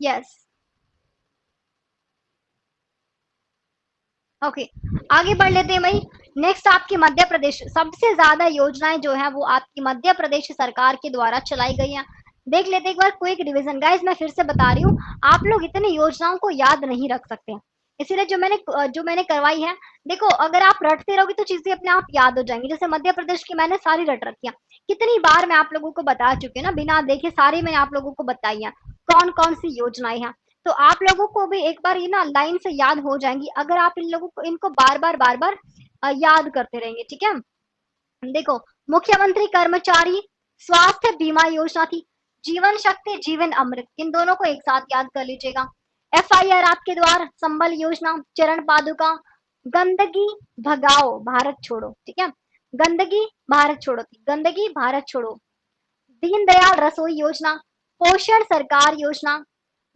यस ओके आगे बढ़ लेते हैं भाई। नेक्स्ट आपकी मध्य प्रदेश, सबसे ज्यादा योजनाएं जो है वो आपकी मध्य प्रदेश सरकार के द्वारा चलाई गई हैं। देख लेते एक बार क्विक रिवीजन गाइस, मैं फिर से बता रही हूँ, आप लोग इतनी योजनाओं को याद नहीं रख सकते हैं, इसीलिए जो मैंने करवाई है, देखो अगर आप रटते रहोगे तो चीजें अपने आप याद हो जाएंगी। जैसे मध्य प्रदेश की मैंने सारी रट रखी है, कितनी बार मैं आप लोगों को बता चुकी हूँ ना, बिना देखे सारी मैंने आप लोगों को बताई है कौन कौन सी योजनाएं हैं। तो आप लोगों को भी एक बार ये ना लाइन से याद हो जाएंगी अगर आप इन लोगों को इनको बार बार याद करते रहेंगे, ठीक है। देखो मुख्यमंत्री कर्मचारी स्वास्थ्य बीमा योजना थी, जीवन शक्ति जीवन अमृत इन दोनों को एक साथ याद कर लीजिएगा, एफआईआर आपके द्वार संबल योजना, चरण पादुका, गंदगी भगाओ भारत छोड़ो, ठीक है, गंदगी भारत छोड़ो थी, गंदगी भारत छोड़ो, दीनदयाल रसोई योजना, पोषण सरकार योजना,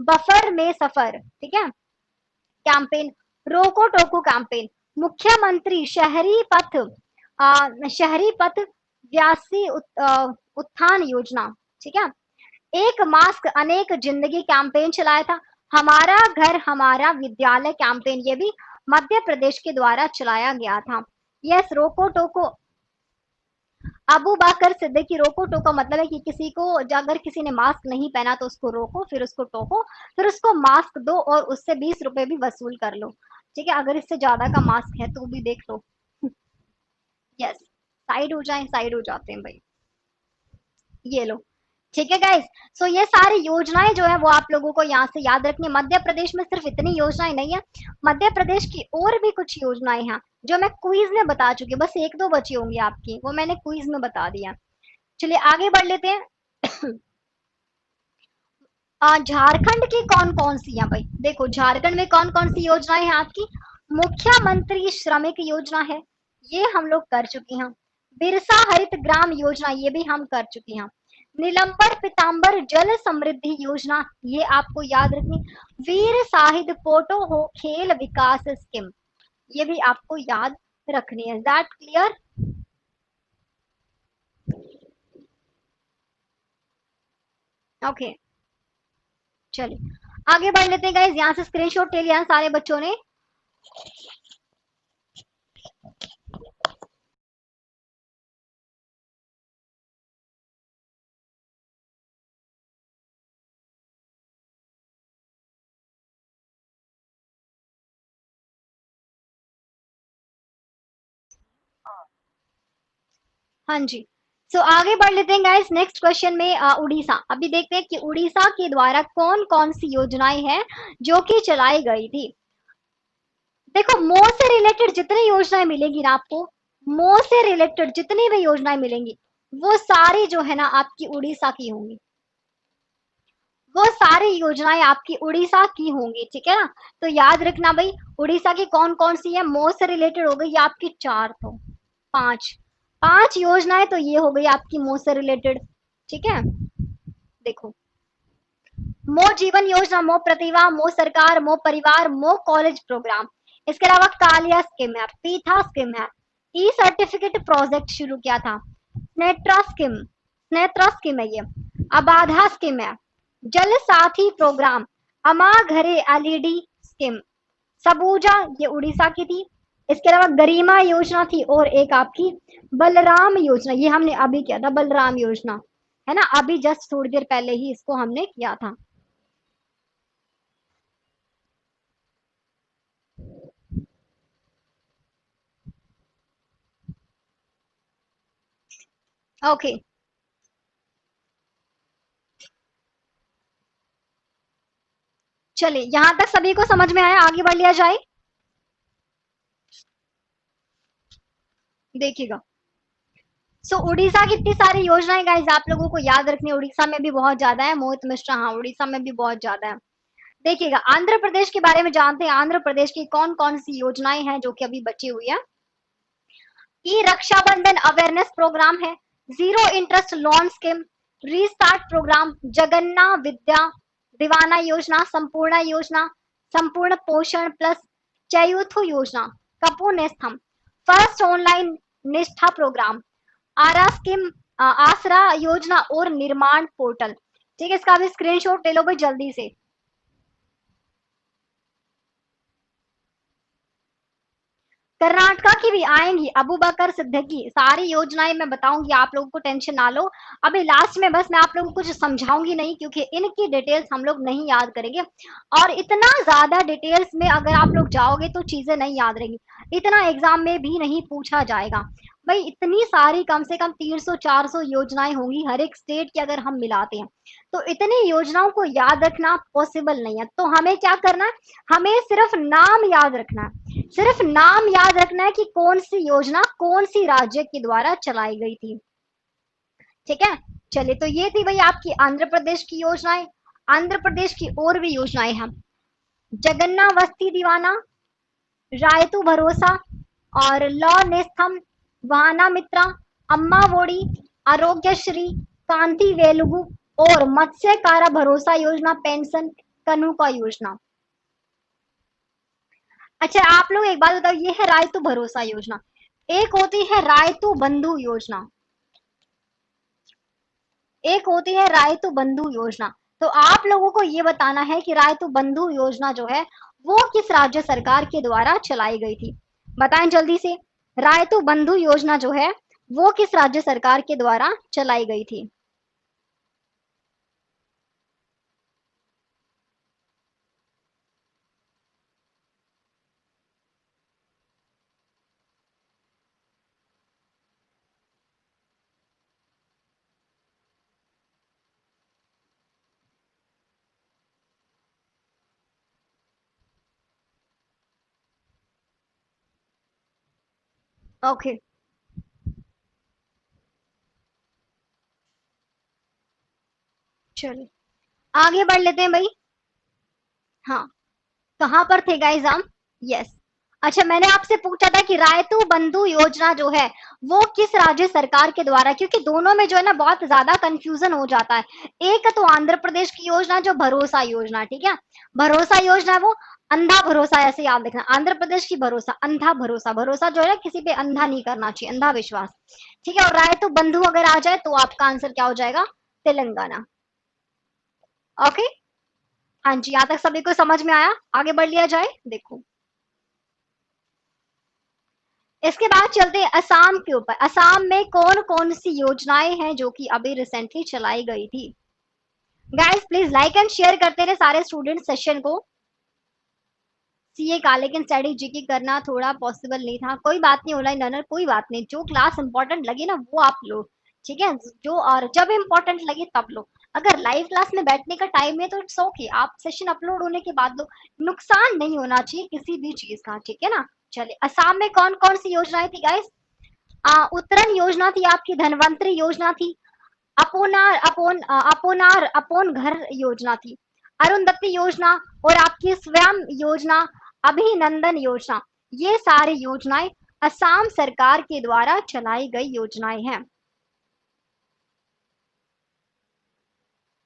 बफर में सफर, ठीक है, कैंपेन, रोको टोको कैंपेन, मुख्यमंत्री शहरी पथ व्यासी उत्थान योजना, ठीक है, एक मास्क अनेक जिंदगी कैंपेन चलाया था, हमारा घर हमारा विद्यालय कैंपेन ये भी मध्य प्रदेश के द्वारा चलाया गया था। यस रोको टोको, अबू बकर सिद्दीकी, रोको टोको मतलब है कि किसी को अगर किसी ने मास्क नहीं पहना तो उसको रोको, फिर उसको टोको, फिर उसको मास्क दो और उससे 20 रुपए भी वसूल कर लो, ठीक है। अगर इससे ज्यादा का मास्क है तो भी देख लो। यस साइड हो जाए, साइड हो जाते हैं भाई, ये लो, ठीक है गाइस। सो ये सारी योजनाएं जो है वो आप लोगों को यहाँ से याद रखनी है। मध्य प्रदेश में सिर्फ इतनी योजनाएं नहीं है, मध्य प्रदेश की और भी कुछ योजनाएं हैं जो मैं क्विज में बता चुकी हूँ, बस एक दो बची होंगी आपकी, वो मैंने क्विज में बता दिया। चलिए आगे बढ़ लेते हैं। झारखंड की कौन कौन सी है भाई, देखो झारखंड में कौन कौन सी योजनाएं हैं आपकी, मुख्यमंत्री श्रमिक योजना है ये हम लोग कर चुके हैं, बिरसा हरित ग्राम योजना ये भी हम कर चुके हैं, नीलंबर पीताम्बर जल समृद्धि योजना ये आपको याद रखनी, वीर शाहिद पोटो हो खेल विकास स्कीम ये भी आपको याद रखनी है। That clear? ओके चलिए आगे बढ़ लेते हैं गाइस, यहाँ से स्क्रीनशॉट ले लिया सारे बच्चों ने। हाँ जी। सो आगे बढ़ लेते हैं गाइस नेक्स्ट क्वेश्चन में। उड़ीसा, अभी देखते हैं कि उड़ीसा के द्वारा कौन कौन सी योजनाएं हैं जो कि चलाई गई थी। देखो मोह से रिलेटेड जितनी योजनाएं मिलेंगी ना आपको, मोह से रिलेटेड जितनी भी योजनाएं मिलेंगी वो सारी जो है ना आपकी उड़ीसा की होंगी। वो सारी योजनाएं आपकी उड़ीसा की होंगी, ठीक है ना। तो याद रखना भाई, उड़ीसा की कौन कौन सी है, मोह से रिलेटेड हो गई आपकी चार, तो पांच, पांच योजनाएं तो ये हो गई आपकी मोह से रिलेटेड, ठीक है। देखो, मोह जीवन योजना, मोह प्रतिभा, मोह सरकार, मोह परिवार, मोह कॉलेज प्रोग्राम। इसके अलावा कालिया स्कीम है, पीथा स्कीम है, ई सर्टिफिकेट प्रोजेक्ट शुरू किया था, स्नेत्रा स्कीम है ये, अबाधा स्कीम है, जल साथी प्रोग्राम, अमा घरे एलईडी स्कीम, सबूजा ये उड़ीसा की थी। इसके अलावा गरिमा योजना थी और एक आपकी बलराम योजना, ये हमने अभी किया था बलराम योजना, है ना, अभी जस्ट थोड़ी देर पहले ही इसको हमने किया था। ओके, चलिए यहां तक सभी को समझ में आया, आगे बढ़ लिया जाए। देखिएगा, सो उड़ीसा की इतनी सारी योजनाएं गाइस आप लोगों को याद रखनी है, उड़ीसा में भी बहुत ज्यादा है, मोहित मिश्रा, हाँ उड़ीसा में भी बहुत ज्यादा है। देखिएगा, आंध्र प्रदेश के बारे में जानते हैं, आंध्र प्रदेश की कौन कौन सी योजनाएं हैं जो कि अभी बची हुई है। ई रक्षाबंधन अवेयरनेस प्रोग्राम है, zero interest loan scheme, restart programme, Jagananna Vidya Deevena योजना, संपूर्ण योजना, संपूर्ण पोषण प्लस, चयुथु योजना, Kapu Nestham, first online Nishtha programme, आरा स्कीम, आसरा योजना और निर्माण पोर्टल। ठीक है, इसका भी स्क्रीनशॉट ले लो भाई जल्दी से। कर्नाटका की भी आएंगी, अबू बकर सिद्दीकी, सारी योजनाएं मैं बताऊंगी आप लोगों को, टेंशन ना लो। अभी लास्ट में बस मैं आप लोगों को कुछ समझाऊंगी नहीं, क्योंकि इनकी डिटेल्स हम लोग नहीं याद करेंगे, और इतना ज्यादा डिटेल्स में अगर आप लोग जाओगे तो चीजें नहीं याद रहेंगी, इतना एग्जाम में भी नहीं पूछा जाएगा भाई। इतनी सारी कम से कम 300-400 योजनाएं होंगी हर एक स्टेट की, अगर हम मिलाते हैं तो इतनी योजनाओं को याद रखना पॉसिबल नहीं है। तो हमें क्या करना है, हमें सिर्फ नाम याद रखना है, सिर्फ नाम याद रखना है कि कौन सी योजना कौन सी राज्य के द्वारा चलाई गई थी, ठीक है। चलिए, तो ये थी भाई आपकी आंध्र प्रदेश की योजनाएं। आंध्र प्रदेश की और भी योजनाएं हैं, जगन्ना वस्ती दीवाना, रायतु भरोसा और लॉ नेस्तम, वाहना मित्रा, अम्मा वोड़ी, आरोग्यश्री, कांति वेलुगु और मत्स्य कारा भरोसा योजना, पेंशन कनुका योजना। अच्छा आप लोग एक बात बताओ, ये है रायतु भरोसा योजना, एक होती है रायतु बंधु योजना, एक होती है रायतु बंधु योजना। तो आप लोगों को ये बताना है कि रायतु बंधु योजना जो है वो किस राज्य सरकार के द्वारा चलाई गई थी, बताएं जल्दी से। रायतु बंधु योजना जो है वो किस राज्य सरकार के द्वारा चलाई गई थी। ओके, चलिए आगे बढ़ लेते हैं भाई। हाँ, कहाँ पर थे गाइस हम, यस। अच्छा मैंने आपसे पूछा था कि रायतु बंधु योजना जो है वो किस राज्य सरकार के द्वारा, क्योंकि दोनों में जो है ना बहुत ज्यादा कंफ्यूजन हो जाता है। एक तो आंध्र प्रदेश की योजना जो भरोसा योजना, ठीक है, भरोसा योजना है वो अंधा भरोसा, ऐसे याद रखना, आंध्र प्रदेश की भरोसा अंधा भरोसा, भरोसा जो है किसी पे अंधा नहीं करना चाहिए, अंधा विश्वास, ठीक है। और रायतु बंधु अगर आ जाए तो आपका आंसर क्या हो जाएगा, तेलंगाना। ओके, हाँ जी, यहाँ तक सभी को समझ में आया, आगे बढ़ लिया जाए। देखो, इसके बाद चलते हैं असम के ऊपर। असम में कौन कौन सी योजनाएं हैं जो कि अभी रिसेंटली चलाई गई थी। Guys please like and share करते रहे सारे स्टूडेंट सेशन को। सीए का, लेकिन स्टडी जीके करना थोड़ा पॉसिबल नहीं था। कोई बात नहीं ऑनलाइन लर्नर, कोई बात नहीं, जो क्लास इंपॉर्टेंट लगे ना वो आप लो, ठीक है, जो और जब इम्पोर्टेंट लगे तब लो। अगर लाइव क्लास में बैठने का टाइम है तो इट्स ओके, आप सेशन अपलोड होने के बाद लो, नुकसान नहीं होना चाहिए किसी भी चीज का, ठीक है ना। चलिए, असम में कौन कौन सी योजनाएं थी गाइस? उत्तरण योजना थी आपकी, धनवंतरी योजना थी, अपोन घर योजना थी, अरुंधति योजना, और आपकी स्वयं योजना, अभिनंदन योजना, ये सारी योजनाएं असम सरकार के द्वारा चलाई गई योजनाएं हैं।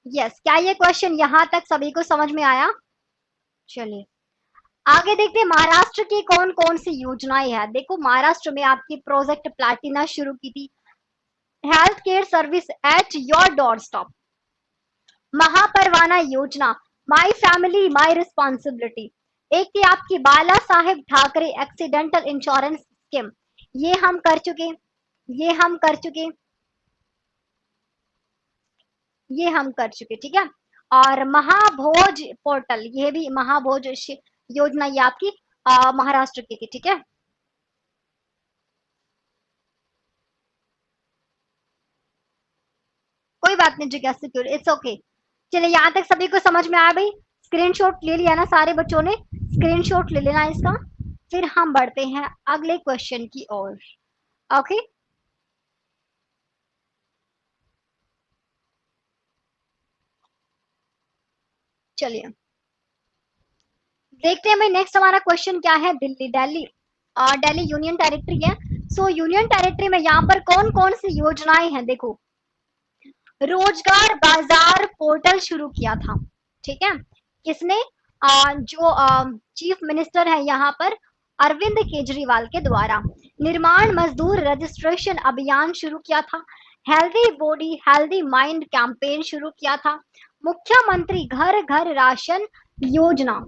यस, क्या ये क्वेश्चन यहां तक सभी को समझ में आया? चलिए आगे देखते हैं महाराष्ट्र की कौन कौन सी योजनाएं हैं। देखो महाराष्ट्र में आपकी प्रोजेक्ट प्लैटिना शुरू की थी, health care service at your door stop, Mahaparwana योजना, माई फैमिली माई रिस्पॉन्सिबिलिटी, एक थी आपकी Bala Saheb Thackeray accidental insurance scheme, ये हम कर चुके, ये हम कर चुके, ये हम कर चुके, ठीक है। और महाभोज पोर्टल, ये भी महाभोज योजना, ये आपकी महाराष्ट्र की थी, ठीक है। कोई बात नहीं जिज्ञासा सिक्योर, इट्स ओके। चलिए यहाँ तक सभी को समझ में आया भाई? स्क्रीनशॉट ले लिया ना सारे बच्चों ने? स्क्रीनशॉट ले लेना इसका। फिर हम बढ़ते हैं अगले क्वेश्चन की ओर। ओके, चलिए देखते हैं भाई नेक्स्ट हमारा क्वेश्चन क्या है। दिल्ली, दिल्ली दिल्ली यूनियन टेरिटरी है। सो यूनियन टेरिटरी में यहाँ पर कौन कौन सी योजनाएं हैं? देखो, रोजगार बाजार पोर्टल शुरू किया था, ठीक है, किसने? जो चीफ मिनिस्टर है यहाँ पर अरविंद केजरीवाल के द्वारा। निर्माण मजदूर रजिस्ट्रेशन अभियान शुरू किया था, healthy body healthy mind campaign शुरू किया था, मुख्यमंत्री घर घर राशन योजना,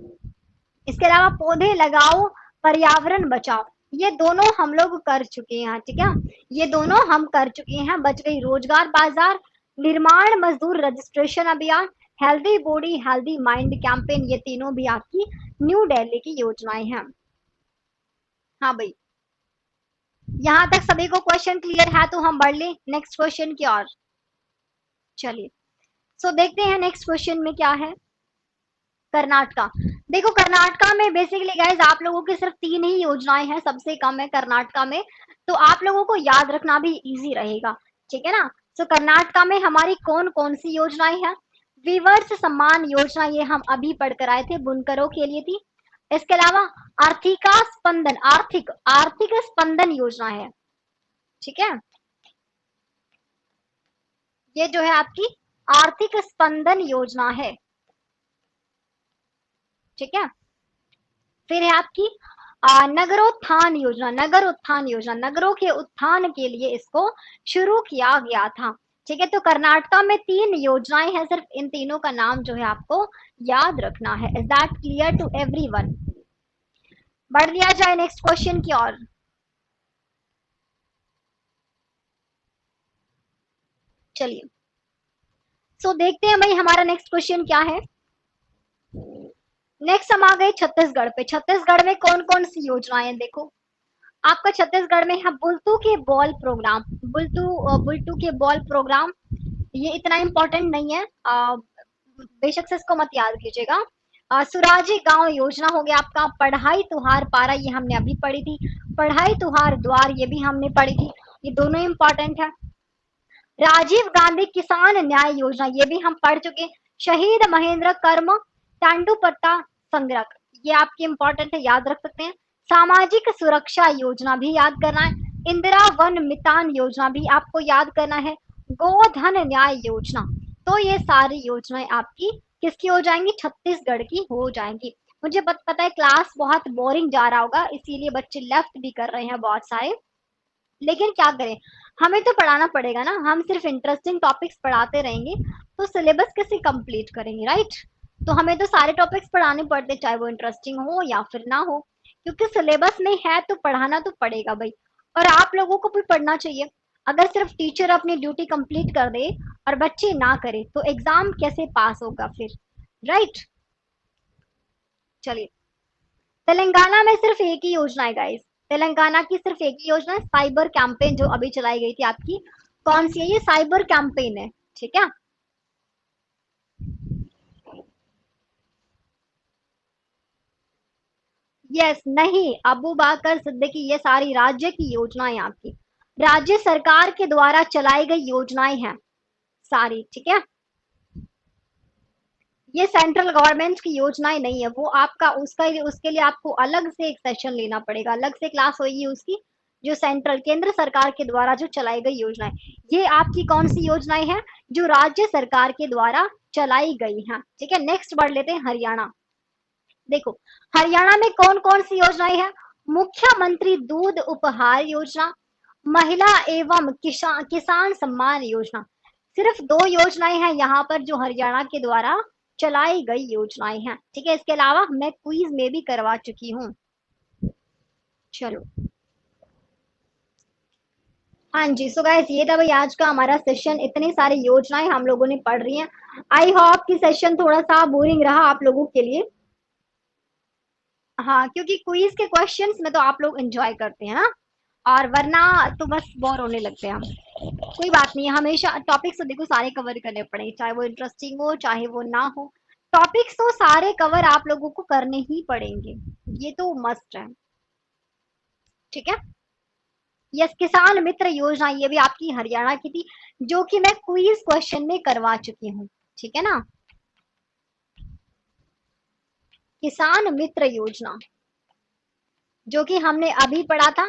इसके अलावा पौधे लगाओ पर्यावरण बचाओ, ये दोनों हम लोग कर चुके हैं, ठीक है, ये दोनों हम कर चुके हैं। बच गई रोजगार बाजार, निर्माण मजदूर रजिस्ट्रेशन अभियान, healthy body healthy mind campaign, ये तीनों भी आपकी न्यू दिल्ली की योजनाएं हैं। हाँ भाई, यहाँ तक सभी को क्वेश्चन क्लियर है तो हम बढ़ लें नेक्स्ट क्वेश्चन की ओर। चलिए सो देखते हैं नेक्स्ट क्वेश्चन में क्या है। कर्नाटका, देखो कर्नाटका में बेसिकली गाइज आप लोगों की सिर्फ 3 ही योजनाएं हैं, सबसे कम है कर्नाटका में, तो आप लोगों को याद रखना भी इजी रहेगा, ठीक है ना। सो कर्नाटका में हमारी कौन कौन सी योजनाएं हैं? वीवर्स सम्मान योजना, ये हम अभी पढ़कर आए थे, बुनकरों के लिए थी। इसके अलावा आर्थिका स्पंदन, आर्थिक आर्थिक स्पंदन योजना है, ठीक है, ये जो है आपकी आर्थिक स्पंदन योजना है, ठीक है। फिर है आपकी नगरोत्थान योजना, नगर उत्थान योजना, नगरों के उत्थान के लिए इसको शुरू किया गया था, ठीक है। तो कर्नाटका में 3 योजनाएं हैं, सिर्फ इन तीनों का नाम जो है आपको याद रखना है। Is that clear to everyone? बढ़ लिया जाए नेक्स्ट क्वेश्चन की ओर। चलिए सो देखते हैं भाई हमारा नेक्स्ट क्वेश्चन क्या है। नेक्स्ट हम आ गए छत्तीसगढ़ पे। छत्तीसगढ़ में कौन कौन सी योजनाएं? देखो आपका छत्तीसगढ़ में है बुलटू के बॉल प्रोग्राम, बुलटू के बॉल प्रोग्राम, ये इतना इंपॉर्टेंट नहीं है, बेशक से इसको मत याद कीजिएगा। सुराजी गांव योजना हो गया आपका, पढ़ाई तुहार पारा, ये हमने अभी पढ़ी थी, पढ़ाई तुहार द्वार, ये भी हमने पढ़ी थी, ये दोनों इंपॉर्टेंट है। राजीव गांधी किसान न्याय योजना, ये भी हम पढ़ चुके। शहीद महेंद्र कर्म टांडुपट्टा संग्रह, ये आपके इंपॉर्टेंट है, याद रख सकते हैं। सामाजिक सुरक्षा योजना भी याद करना है। इंदिरा वन मितान योजना भी आपको याद करना है। गोधन न्याय योजना, तो ये सारी योजनाएं आपकी किसकी हो जाएंगी? छत्तीसगढ़ की हो जाएंगी। मुझे पता है क्लास बहुत बोरिंग जा रहा होगा, इसीलिए बच्चे लेफ्ट भी कर रहे हैं बहुत सारे, लेकिन क्या करें, हमें तो पढ़ाना पड़ेगा ना, हम सिर्फ इंटरेस्टिंग टॉपिक्स पढ़ाते रहेंगे तो सिलेबस कैसे कंप्लीट करेंगे, राइट। तो हमें तो सारे टॉपिक्स पढ़ाने पड़ते, चाहे वो इंटरेस्टिंग हो या फिर ना हो, क्योंकि सिलेबस में है तो पढ़ाना तो पड़ेगा भाई, और आप लोगों को भी पढ़ना चाहिए। अगर सिर्फ टीचर अपनी ड्यूटी कंप्लीट कर दे और बच्चे ना करे तो एग्जाम कैसे पास होगा फिर, राइट। चलिए तेलंगाना में सिर्फ एक ही योजना है गाइस, तेलंगाना की सिर्फ एक ही योजना है, साइबर कैंपेन जो अभी चलाई गई थी आपकी, कौन सी है ये, साइबर कैंपेन है, ठीक है। यस, नहीं, अबू बकर सिद्दीकी ये सारी राज्य की योजनाएं आपकी, राज्य सरकार के द्वारा चलाई गई योजनाएं हैं सारी, ठीक है। ये सेंट्रल गवर्नमेंट की योजनाएं नहीं है, वो आपका उसका उसके लिए आपको अलग से एक सेशन लेना पड़ेगा, अलग से क्लास होगी उसकी, जो सेंट्रल केंद्र सरकार के द्वारा जो चलाई गई योजनाएं, ये आपकी कौन सी योजनाएं हैं, जो राज्य सरकार के द्वारा चलाई गई हैं, ठीक है। नेक्स्ट बढ़ लेते हैं हरियाणा। देखो, हरियाणा में कौन कौन सी योजनाएं हैं, मुख्यमंत्री दूध उपहार योजना, महिला एवं किसान किसान सम्मान योजना, सिर्फ दो योजनाएं हैं यहाँ पर जो हरियाणा के द्वारा चलाई गई योजनाएं हैं, ठीक है। इसके अलावा मैं क्विज में भी करवा चुकी हूँ। चलो, हाँ जी, सो गाइस ये था भाई आज का हमारा सेशन, इतनी सारी योजनाएं हम लोगों ने पढ़ रही हैं। आई होप कि सेशन थोड़ा सा बोरिंग रहा आप लोगों के लिए। हाँ, क्योंकि क्विज के क्वेश्चंस में तो आप लोग एंजॉय करते हैं ना, और वरना तो बस बोर होने लगते हैं हम। कोई बात नहीं, हमेशा टॉपिक्स तो देखो सारे कवर करने पड़ेंगे, चाहे वो इंटरेस्टिंग हो चाहे वो ना हो, टॉपिक्स तो सारे कवर आप लोगों को करने ही पड़ेंगे, ये तो मस्ट है, ठीक है। यस, किसान मित्र योजना ये भी आपकी हरियाणा की थी, जो कि मैं क्विज क्वेश्चन में करवा चुकी हूँ, ठीक है ना। किसान मित्र योजना जो कि हमने अभी पढ़ा था,